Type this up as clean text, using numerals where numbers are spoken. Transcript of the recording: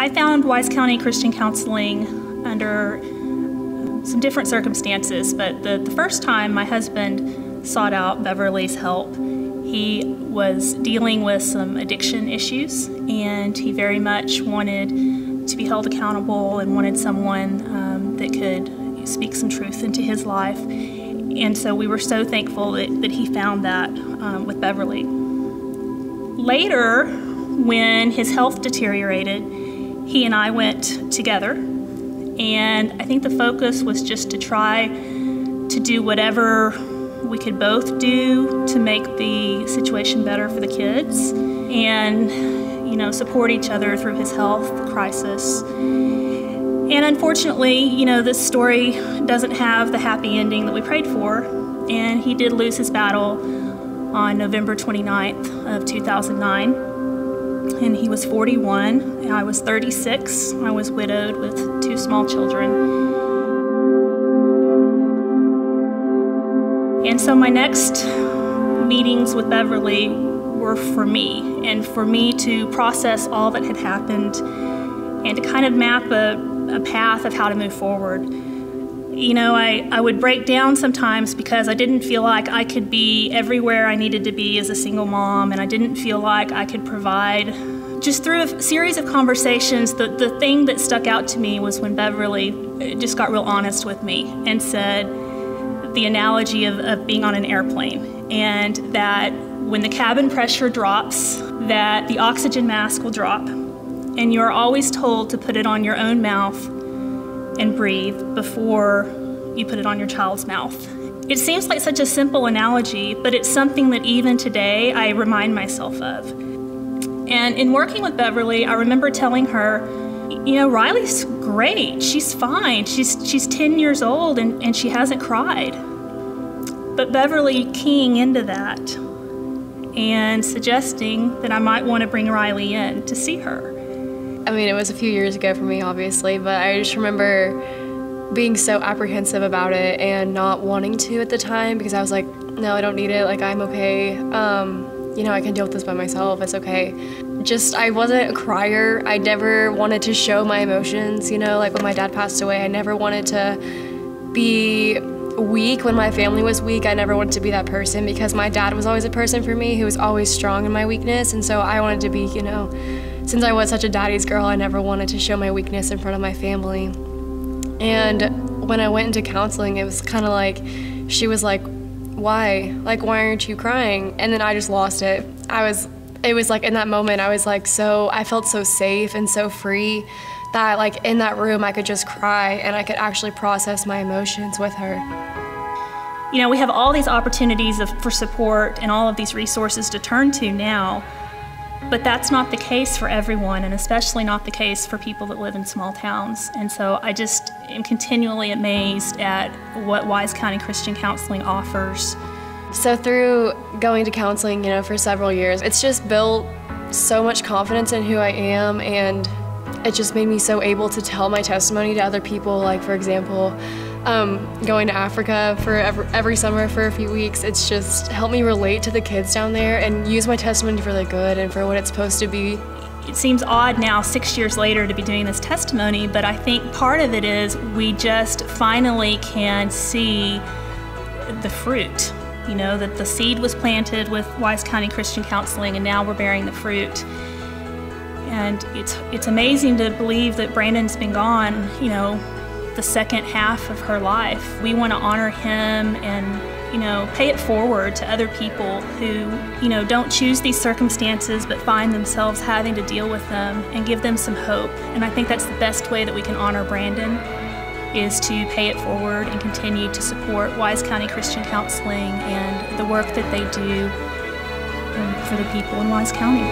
I found Wise County Christian Counseling under some different circumstances, but the first time my husband sought out Beverly's help, he was dealing with some addiction issues, and he very much wanted to be held accountable and wanted someone that could speak some truth into his life. And so we were so thankful that he found that with Beverly. Later, when his health deteriorated, he and I went together, and I think the focus was just to try to do whatever we could both do to make the situation better for the kids and, support each other through his health crisis. And unfortunately, this story doesn't have the happy ending that we prayed for, and he did lose his battle on November 29th of 2009, and he was 41, and I was 36. I was widowed with 2 small children. And so my next meetings with Beverly were for me, and for me to process all that had happened and to kind of map a path of how to move forward. I would break down sometimes because I didn't feel like I could be everywhere I needed to be as a single mom, and I didn't feel like I could provide. Just through a series of conversations, the thing that stuck out to me was when Beverly just got real honest with me and said the analogy of being on an airplane, and that when the cabin pressure drops, that the oxygen mask will drop, and you're always told to put it on your own mouth and breathe before you put it on your child's mouth. It seems like such a simple analogy, but it's something that even today I remind myself of. And in working with Beverly, I remember telling her, Riley's great, she's fine, she's 10 years old and she hasn't cried. But Beverly keying into that and suggesting that I might want to bring Riley in to see her. I mean, it was a few years ago for me, obviously, but I just remember being so apprehensive about it and not wanting to at the time because I was like, no, I don't need it, I'm okay. I can deal with this by myself, it's okay. I wasn't a crier. I never wanted to show my emotions, like when my dad passed away, I never wanted to be weak when my family was weak. I never wanted to be that person because my dad was always a person for me who was always strong in my weakness, and so I wanted to be, since I was such a daddy's girl, I never wanted to show my weakness in front of my family. And when I went into counseling, it was kind of like, she was like, why? Why aren't you crying? And then I just lost it. It was like in that moment, I was like I felt so safe and so free that in that room I could just cry and I could actually process my emotions with her. We have all these opportunities for support and all of these resources to turn to now, but that's not the case for everyone, and especially not the case for people that live in small towns. And so I just am continually amazed at what Wise County Christian Counseling offers. So through going to counseling, for several years, it's just built so much confidence in who I am, and it just made me so able to tell my testimony to other people. For example, going to Africa for every summer for a few weeks, it's just helped me relate to the kids down there and use my testimony for the good and for what it's supposed to be. It seems odd now, 6 years later, to be doing this testimony, but I think part of it is we just finally can see the fruit. That the seed was planted with Wise County Christian Counseling, and now we're bearing the fruit. And it's amazing to believe that Brandon's been gone, the second half of her life. We want to honor him and, pay it forward to other people who, don't choose these circumstances but find themselves having to deal with them, and give them some hope. And I think that's the best way that we can honor Brandon, is to pay it forward and continue to support Wise County Christian Counseling and the work that they do for the people in Wise County.